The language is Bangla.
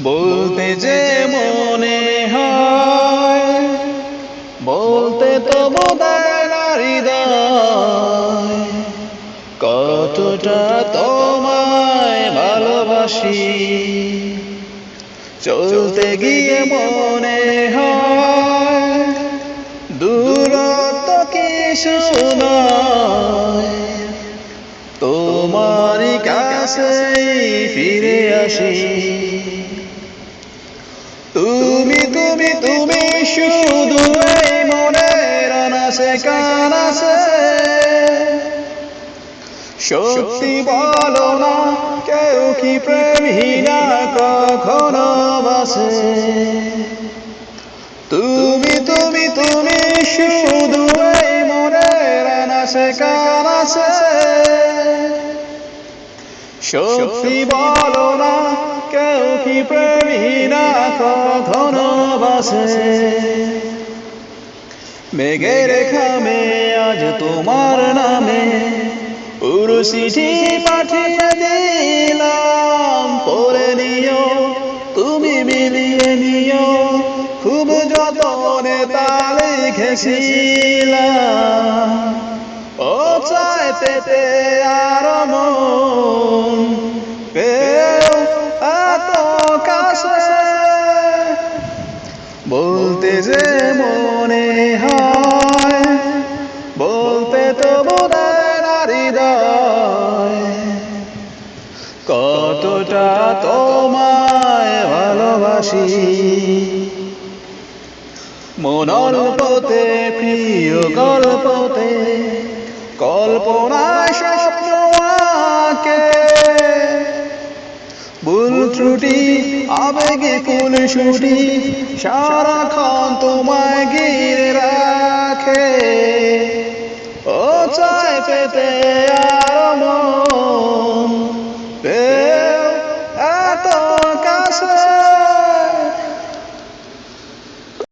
বলতে যে মনে হয় বলতে তো বোধহয় না হৃদয়, কতটা তোমায় ভালোবাসি। চলতে গিয়ে মনে হয় দূরত্ব কিছু নয়, তোমারই কাছে ফিরে আসি। তুমি তুমি তুমি শুধু এই মনের আনাচে কানাচে, সত্যি বলো না কেউ কি প্রেমহীনা কখনো বাসে? তুমি তুমি তুমি শুধু এই মনের আনাচে কানাচে, সত্যি বলো না কেউ কি প্রেমহীনা কখনো বাসে? মেঘের খামে আজ তোমার নামে পুরো চিঠি পাঠিয়ে দিলাম, পড়ে নিও তুমি মিলিয়ে নিও, খুব যতনে তা লিখেছিলাম। ও চায় পেতে আর মন পেও এত কাছে, বলতে যে মনে হয় বলতে তো বোধহয় না হৃদয়, কতটা তোমায় ভালোবাসি। মনল্পতে প্রিয় গল্পতে কল্পনায় স্বপ্ন আঁকে, ভুল ত্রুটি আবেগে ফুল ছুটি সারাক্ষণ তোমায় ঘিরে রাখে। ও চায় পেতে আর মন